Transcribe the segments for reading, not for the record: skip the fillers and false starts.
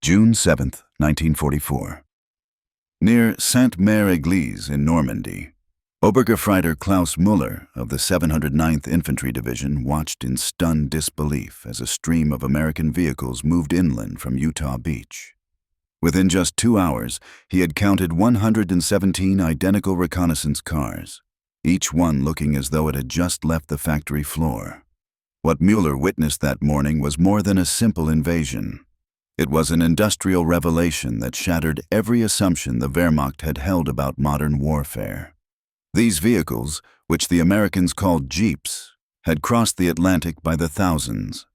June 7, 1944. Near Sainte-Mère-Église in Normandy, Obergefreiter Klaus Müller of the 709th Infantry Division watched in stunned disbelief as a stream of American vehicles moved inland from Utah Beach. Within just 2 hours, he had counted 117 identical reconnaissance cars, each one looking as though it had just left the factory floor. What Müller witnessed that morning was more than a simple invasion. It was an industrial revelation that shattered every assumption the Wehrmacht had held about modern warfare. These vehicles, which the Americans called jeeps, had crossed the Atlantic by the thousands,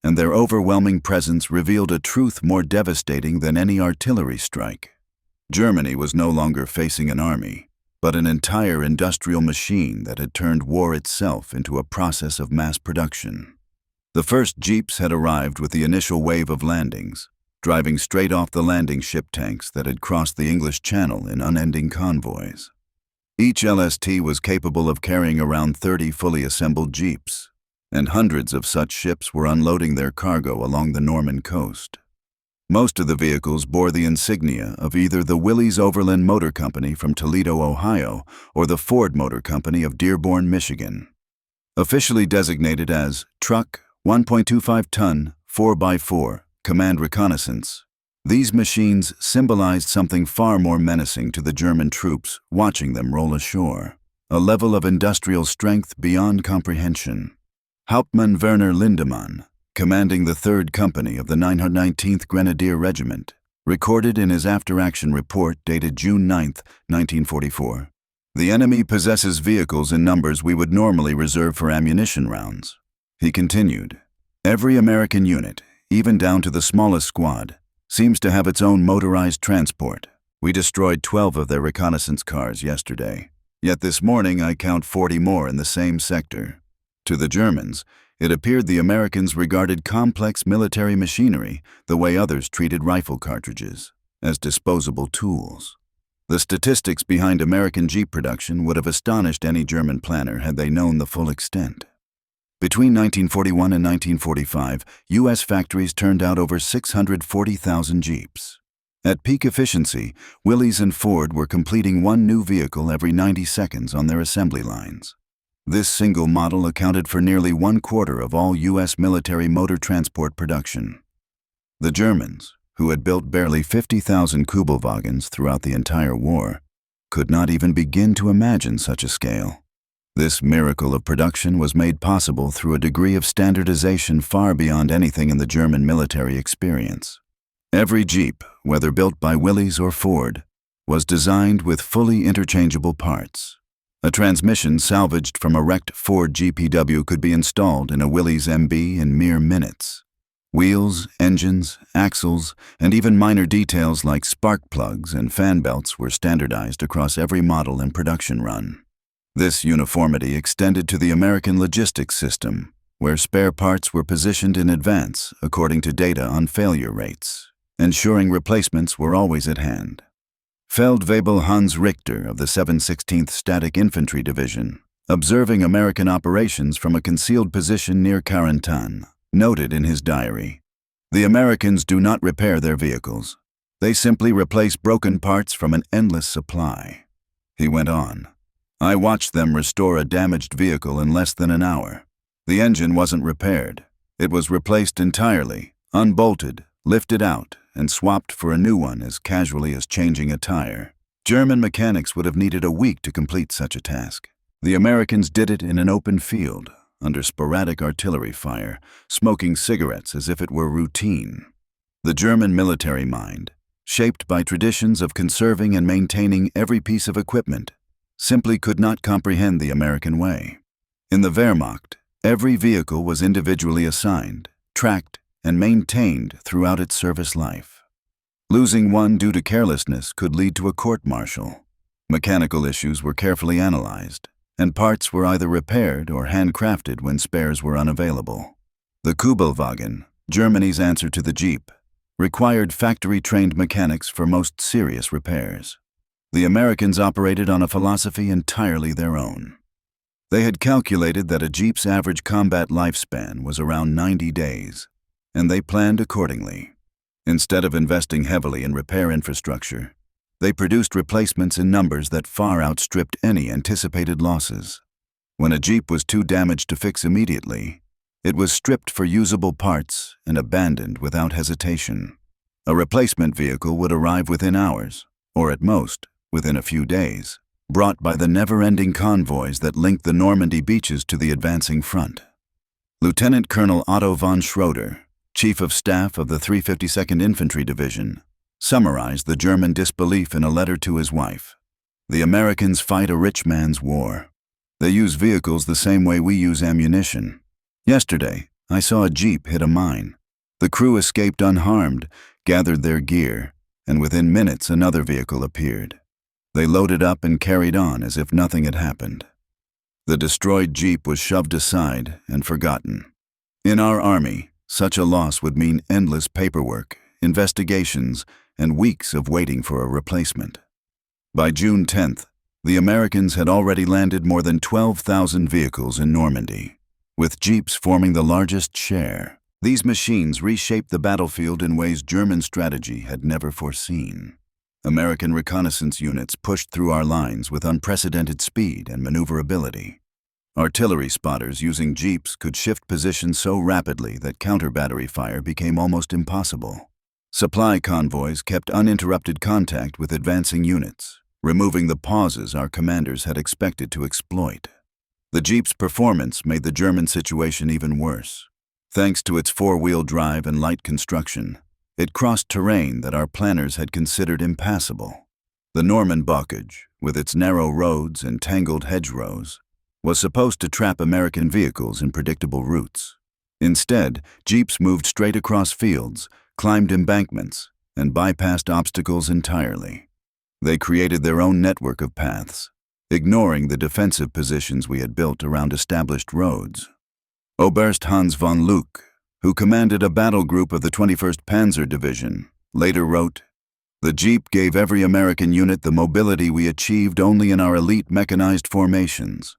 and their overwhelming presence revealed a truth more devastating than any artillery strike. Germany was no longer facing an army, but an entire industrial machine that had turned war itself into a process of mass production. The first jeeps had arrived with the initial wave of landings, driving straight off the landing ship tanks that had crossed the English Channel in unending convoys. Each LST was capable of carrying around 30 fully assembled jeeps, and hundreds of such ships were unloading their cargo along the Norman coast. Most of the vehicles bore the insignia of either the Willys Overland Motor Company from Toledo, Ohio, or the Ford Motor Company of Dearborn, Michigan. Officially designated as Truck 1.25-ton 4x4 Command Reconnaissance, these machines symbolized something far more menacing to the German troops watching them roll ashore, a level of industrial strength beyond comprehension. Hauptmann Werner Lindemann, commanding the 3rd Company of the 919th Grenadier Regiment, recorded in his after-action report dated June 9, 1944, "The enemy possesses vehicles in numbers we would normally reserve for ammunition rounds." He continued, "Every American unit, even down to the smallest squad, seems to have its own motorized transport. We destroyed 12 of their reconnaissance cars yesterday, yet this morning I count 40 more in the same sector." To the Germans, it appeared the Americans regarded complex military machinery the way others treated rifle cartridges, as disposable tools. The statistics behind American Jeep production would have astonished any German planner had they known the full extent. Between 1941 and 1945, U.S. factories turned out over 640,000 Jeeps. At peak efficiency, Willys and Ford were completing one new vehicle every 90 seconds on their assembly lines. This single model accounted for nearly 1/4 of all U.S. military motor transport production. The Germans, who had built barely 50,000 Kübelwagens throughout the entire war, could not even begin to imagine such a scale. This miracle of production was made possible through a degree of standardization far beyond anything in the German military experience. Every Jeep, whether built by Willys or Ford, was designed with fully interchangeable parts. A transmission salvaged from a wrecked Ford GPW could be installed in a Willys MB in mere minutes. Wheels, engines, axles, and even minor details like spark plugs and fan belts were standardized across every model and production run. This uniformity extended to the American logistics system, where spare parts were positioned in advance according to data on failure rates, ensuring replacements were always at hand. Feldwebel Hans Richter of the 716th Static Infantry Division, observing American operations from a concealed position near Carentan, noted in his diary, "The Americans do not repair their vehicles. They simply replace broken parts from an endless supply." He went on, "I watched them restore a damaged vehicle in less than an hour. The engine wasn't repaired. It was replaced entirely, unbolted, lifted out, and swapped for a new one as casually as changing a tire. German mechanics would have needed a week to complete such a task. The Americans did it in an open field, under sporadic artillery fire, smoking cigarettes as if it were routine." The German military mind, shaped by traditions of conserving and maintaining every piece of equipment, simply could not comprehend the American way. In the Wehrmacht, every vehicle was individually assigned, tracked, and maintained throughout its service life. Losing one due to carelessness could lead to a court-martial. Mechanical issues were carefully analyzed, and parts were either repaired or handcrafted when spares were unavailable. The Kübelwagen, Germany's answer to the Jeep, required factory-trained mechanics for most serious repairs. The Americans operated on a philosophy entirely their own. They had calculated that a Jeep's average combat lifespan was around 90 days, and they planned accordingly. Instead of investing heavily in repair infrastructure, they produced replacements in numbers that far outstripped any anticipated losses. When a Jeep was too damaged to fix immediately, it was stripped for usable parts and abandoned without hesitation. A replacement vehicle would arrive within hours, or at most, within a few days, brought by the never-ending convoys that linked the Normandy beaches to the advancing front. Lieutenant Colonel Otto von Schroeder, Chief of Staff of the 352nd Infantry Division, summarized the German disbelief in a letter to his wife. The Americans fight a rich man's war. They use vehicles the same way we use ammunition. Yesterday, I saw a Jeep hit a mine. The crew escaped unharmed, gathered their gear, and within minutes another vehicle appeared. They loaded up and carried on as if nothing had happened. The destroyed Jeep was shoved aside and forgotten. In our army, such a loss would mean endless paperwork, investigations, and weeks of waiting for a replacement. By June 10th, the Americans had already landed more than 12,000 vehicles in Normandy, with Jeeps forming the largest share. These machines reshaped the battlefield in ways German strategy had never foreseen. American reconnaissance units pushed through our lines with unprecedented speed and maneuverability. Artillery spotters using Jeeps could shift positions so rapidly that counter-battery fire became almost impossible. Supply convoys kept uninterrupted contact with advancing units, removing the pauses our commanders had expected to exploit. The Jeep's performance made the German situation even worse. Thanks to its four-wheel drive and light construction, it crossed terrain that our planners had considered impassable. The Norman bocage, with its narrow roads and tangled hedgerows, was supposed to trap American vehicles in predictable routes. Instead, Jeeps moved straight across fields, climbed embankments, and bypassed obstacles entirely. They created their own network of paths, ignoring the defensive positions we had built around established roads. Oberst Hans von Luck, who commanded a battle group of the 21st Panzer Division, later wrote, "The Jeep gave every American unit the mobility we achieved only in our elite mechanized formations.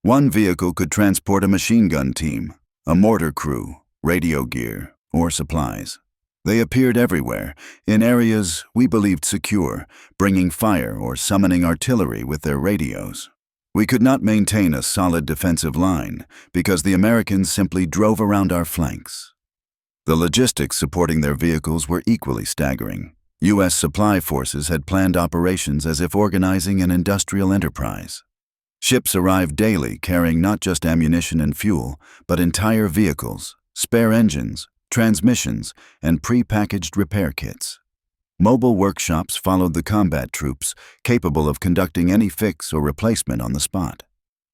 One vehicle could transport a machine gun team, a mortar crew, radio gear, or supplies. They appeared everywhere, in areas we believed secure, bringing fire or summoning artillery with their radios. We could not maintain a solid defensive line because the Americans simply drove around our flanks." The logistics supporting their vehicles were equally staggering. U.S. supply forces had planned operations as if organizing an industrial enterprise. Ships arrived daily carrying not just ammunition and fuel, but entire vehicles, spare engines, transmissions, and pre-packaged repair kits. Mobile workshops followed the combat troops, capable of conducting any fix or replacement on the spot.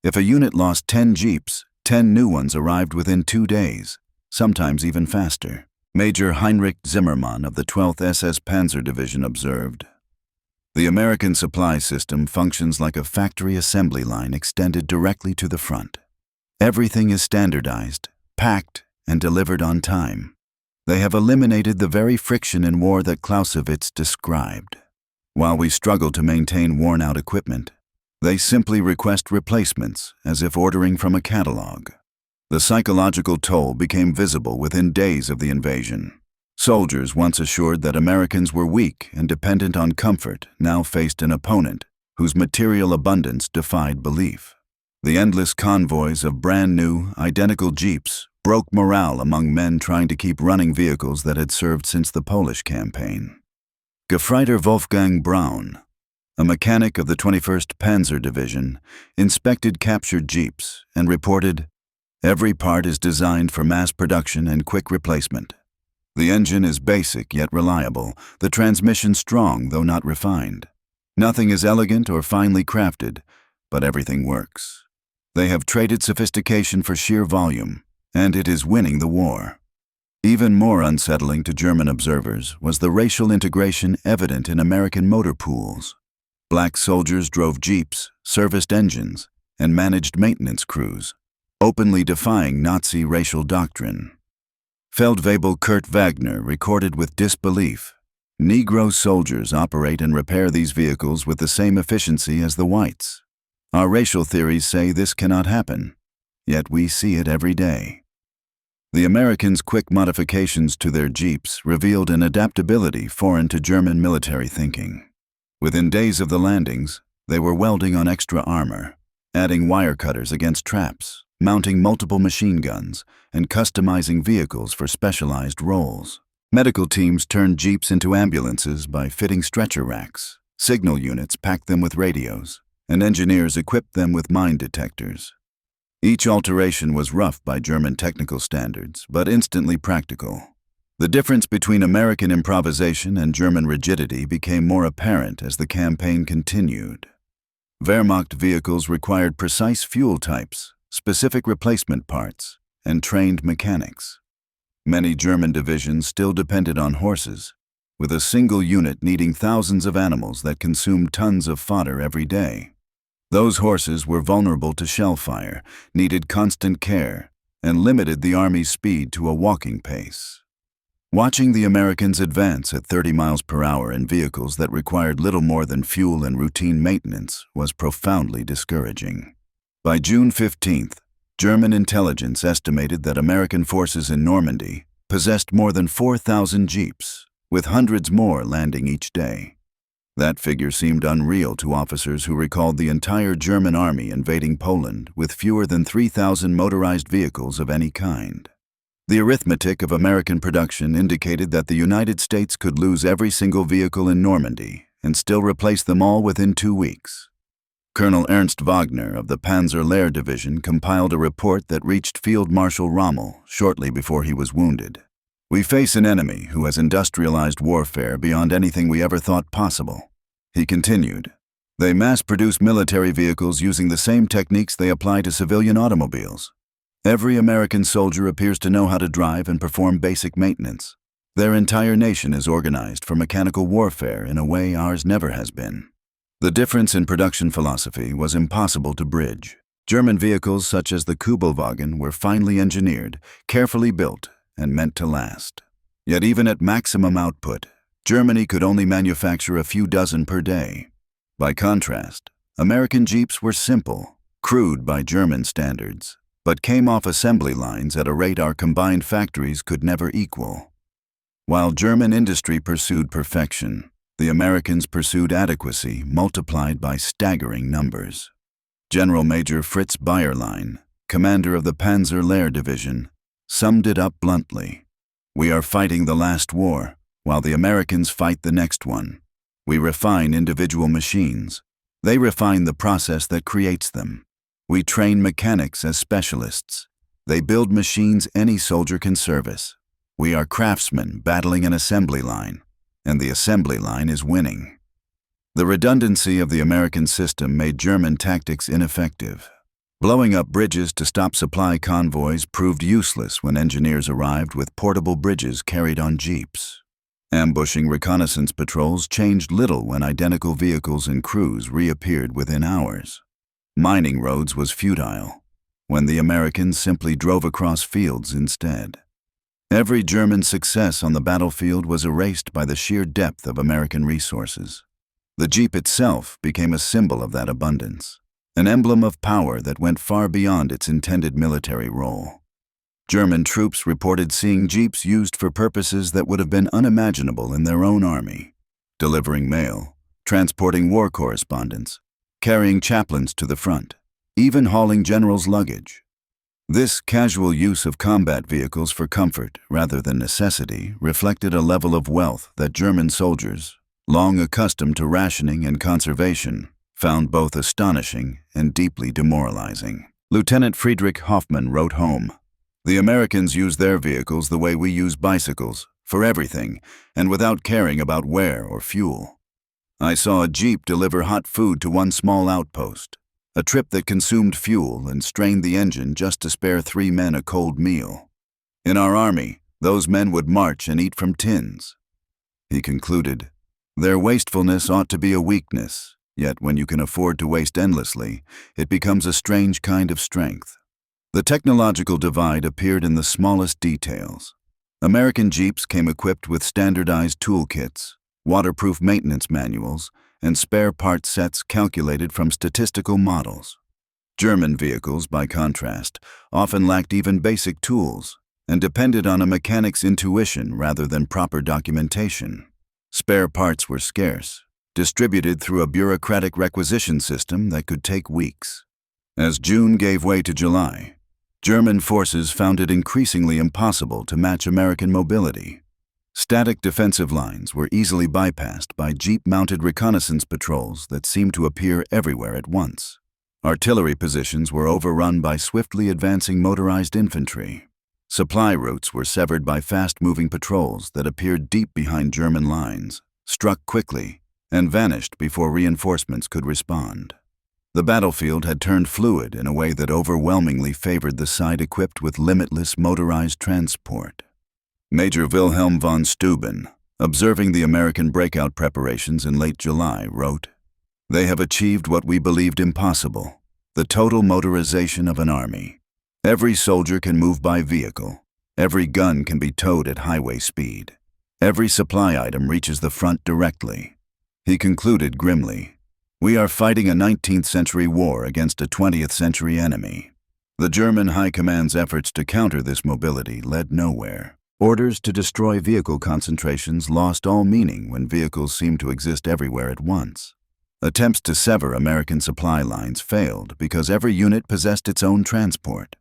If a unit lost 10 Jeeps, 10 new ones arrived within 2 days, sometimes even faster. Major Heinrich Zimmermann of the 12th SS Panzer Division observed, "The American supply system functions like a factory assembly line extended directly to the front. Everything is standardized, packed, and delivered on time. They have eliminated the very friction in war that Clausewitz described. While we struggle to maintain worn-out equipment, they simply request replacements as if ordering from a catalog." The psychological toll became visible within days of the invasion. Soldiers once assured that Americans were weak and dependent on comfort now faced an opponent whose material abundance defied belief. The endless convoys of brand-new, identical Jeeps broke morale among men trying to keep running vehicles that had served since the Polish campaign. Gefreiter Wolfgang Braun, a mechanic of the 21st Panzer Division, inspected captured Jeeps and reported, "Every part is designed for mass production and quick replacement. The engine is basic yet reliable, the transmission strong though not refined. Nothing is elegant or finely crafted, but everything works. They have traded sophistication for sheer volume, and it is winning the war." Even more unsettling to German observers was the racial integration evident in American motor pools. Black soldiers drove Jeeps, serviced engines, and managed maintenance crews, openly defying Nazi racial doctrine. Feldwebel Kurt Wagner recorded with disbelief, "Negro soldiers operate and repair these vehicles with the same efficiency as the whites. Our racial theories say this cannot happen, yet we see it every day." The Americans' quick modifications to their Jeeps revealed an adaptability foreign to German military thinking. Within days of the landings, they were welding on extra armor, adding wire cutters against traps, mounting multiple machine guns, and customizing vehicles for specialized roles. Medical teams turned Jeeps into ambulances by fitting stretcher racks. Signal units packed them with radios, and engineers equipped them with mine detectors. Each alteration was rough by German technical standards, but instantly practical. The difference between American improvisation and German rigidity became more apparent as the campaign continued. Wehrmacht vehicles required precise fuel types, specific replacement parts, and trained mechanics. Many German divisions still depended on horses, with a single unit needing thousands of animals that consumed tons of fodder every day. Those horses were vulnerable to shell fire, needed constant care, and limited the Army's speed to a walking pace. Watching the Americans advance at 30 miles per hour in vehicles that required little more than fuel and routine maintenance was profoundly discouraging. By June 15th, German intelligence estimated that American forces in Normandy possessed more than 4,000 Jeeps, with hundreds more landing each day. That figure seemed unreal to officers who recalled the entire German army invading Poland with fewer than 3,000 motorized vehicles of any kind. The arithmetic of American production indicated that the United States could lose every single vehicle in Normandy and still replace them all within 2 weeks. Colonel Ernst Wagner of the Panzer Lehr Division compiled a report that reached Field Marshal Rommel shortly before he was wounded. "We face an enemy who has industrialized warfare beyond anything we ever thought possible," he continued. "They mass-produce military vehicles using the same techniques they apply to civilian automobiles. Every American soldier appears to know how to drive and perform basic maintenance. Their entire nation is organized for mechanical warfare in a way ours never has been." The difference in production philosophy was impossible to bridge. German vehicles such as the Kübelwagen were finely engineered, carefully built, and meant to last. Yet even at maximum output, Germany could only manufacture a few dozen per day. By contrast, American Jeeps were simple, crude by German standards, but came off assembly lines at a rate our combined factories could never equal. While German industry pursued perfection, the Americans pursued adequacy multiplied by staggering numbers. General Major Fritz Bayerlein, commander of the Panzer Lehr Division, summed it up bluntly: "We are fighting the last war, while the Americans fight the next one. We refine individual machines. They refine the process that creates them. We train mechanics as specialists. They build machines any soldier can service. We are craftsmen battling an assembly line, and the assembly line is winning." The redundancy of the American system made German tactics ineffective. Blowing up bridges to stop supply convoys proved useless when engineers arrived with portable bridges carried on Jeeps. Ambushing reconnaissance patrols changed little when identical vehicles and crews reappeared within hours. Mining roads was futile, when the Americans simply drove across fields instead. Every German success on the battlefield was erased by the sheer depth of American resources. The Jeep itself became a symbol of that abundance, an emblem of power that went far beyond its intended military role. German troops reported seeing Jeeps used for purposes that would have been unimaginable in their own army: delivering mail, transporting war correspondence, carrying chaplains to the front, even hauling generals' luggage. This casual use of combat vehicles for comfort rather than necessity reflected a level of wealth that German soldiers, long accustomed to rationing and conservation, found both astonishing and deeply demoralizing. Lieutenant Friedrich Hoffmann wrote home, "The Americans use their vehicles the way we use bicycles, for everything, and without caring about wear or fuel. I saw a Jeep deliver hot food to one small outpost, a trip that consumed fuel and strained the engine just to spare 3 men a cold meal. In our army, those men would march and eat from tins." He concluded, "Their wastefulness ought to be a weakness, yet when you can afford to waste endlessly, it becomes a strange kind of strength." The technological divide appeared in the smallest details. American Jeeps came equipped with standardized toolkits, waterproof maintenance manuals, and spare part sets calculated from statistical models. German vehicles, by contrast, often lacked even basic tools, and depended on a mechanic's intuition rather than proper documentation. Spare parts were scarce, distributed through a bureaucratic requisition system that could take weeks. As June gave way to July, German forces found it increasingly impossible to match American mobility. Static defensive lines were easily bypassed by jeep-mounted reconnaissance patrols that seemed to appear everywhere at once. Artillery positions were overrun by swiftly advancing motorized infantry. Supply routes were severed by fast-moving patrols that appeared deep behind German lines, struck quickly, and vanished before reinforcements could respond. The battlefield had turned fluid in a way that overwhelmingly favored the side equipped with limitless motorized transport. Major Wilhelm von Steuben, observing the American breakout preparations in late July, wrote, "They have achieved what we believed impossible, the total motorization of an army. Every soldier can move by vehicle. Every gun can be towed at highway speed. Every supply item reaches the front directly." He concluded grimly, "We are fighting a 19th century war against a 20th century enemy." The German High Command's efforts to counter this mobility led nowhere. Orders to destroy vehicle concentrations lost all meaning when vehicles seemed to exist everywhere at once. Attempts to sever American supply lines failed because every unit possessed its own transport.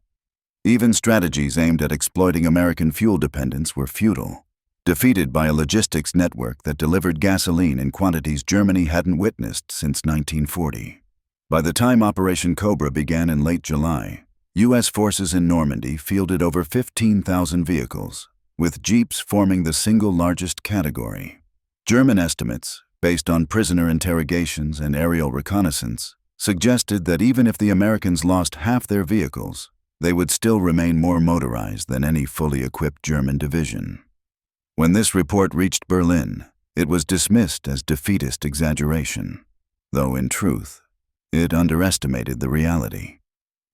Even strategies aimed at exploiting American fuel dependence were futile, defeated by a logistics network that delivered gasoline in quantities Germany hadn't witnessed since 1940. By the time Operation Cobra began in late July, U.S. forces in Normandy fielded over 15,000 vehicles, with jeeps forming the single largest category. German estimates, based on prisoner interrogations and aerial reconnaissance, suggested that even if the Americans lost half their vehicles, they would still remain more motorized than any fully equipped German division. When this report reached Berlin, it was dismissed as defeatist exaggeration, though in truth, it underestimated the reality.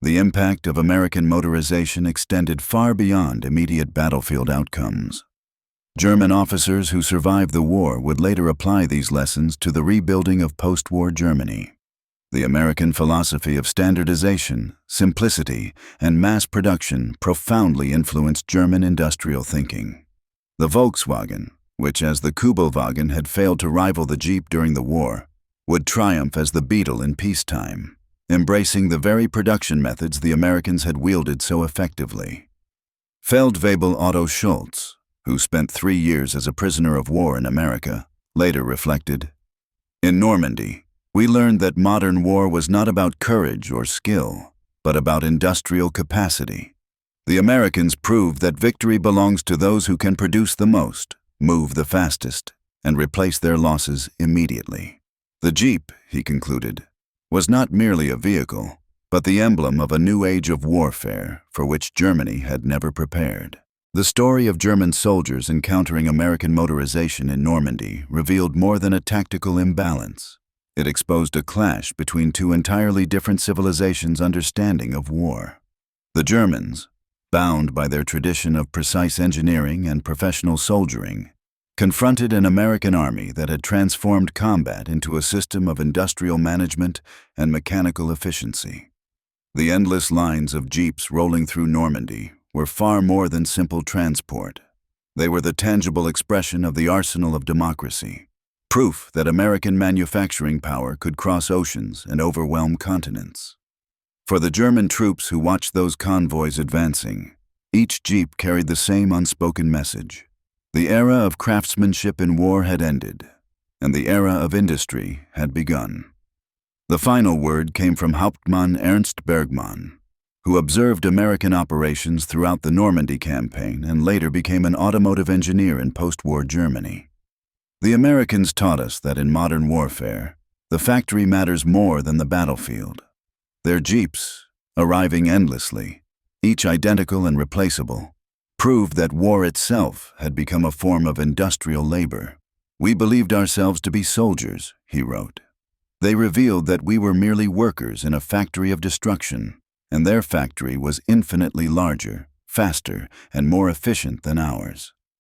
The impact of American motorization extended far beyond immediate battlefield outcomes. German officers who survived the war would later apply these lessons to the rebuilding of post-war Germany. The American philosophy of standardization, simplicity, and mass production profoundly influenced German industrial thinking. The Volkswagen, which as the Kübelwagen had failed to rival the Jeep during the war, would triumph as the Beetle in peacetime, embracing the very production methods the Americans had wielded so effectively. Feldwebel Otto Schultz, who spent 3 years as a prisoner of war in America, later reflected, "In Normandy, we learned that modern war was not about courage or skill, but about industrial capacity. The Americans proved that victory belongs to those who can produce the most, move the fastest, and replace their losses immediately." The Jeep, he concluded, was not merely a vehicle, but the emblem of a new age of warfare for which Germany had never prepared. The story of German soldiers encountering American motorization in Normandy revealed more than a tactical imbalance. It exposed a clash between two entirely different civilizations' understanding of war. The Germans, bound by their tradition of precise engineering and professional soldiering, confronted an American army that had transformed combat into a system of industrial management and mechanical efficiency. The endless lines of jeeps rolling through Normandy were far more than simple transport. They were the tangible expression of the arsenal of democracy, proof that American manufacturing power could cross oceans and overwhelm continents. For the German troops who watched those convoys advancing, each jeep carried the same unspoken message. The era of craftsmanship in war had ended, and the era of industry had begun. The final word came from Hauptmann Ernst Bergmann, who observed American operations throughout the Normandy campaign and later became an automotive engineer in post-war Germany. The Americans taught us that in modern warfare, the factory matters more than the battlefield. Their jeeps, arriving endlessly, each identical and replaceable, proved that war itself had become a form of industrial labor. "We believed ourselves to be soldiers," he wrote. "They revealed that we were merely workers in a factory of destruction, and their factory was infinitely larger, faster, and more efficient than ours."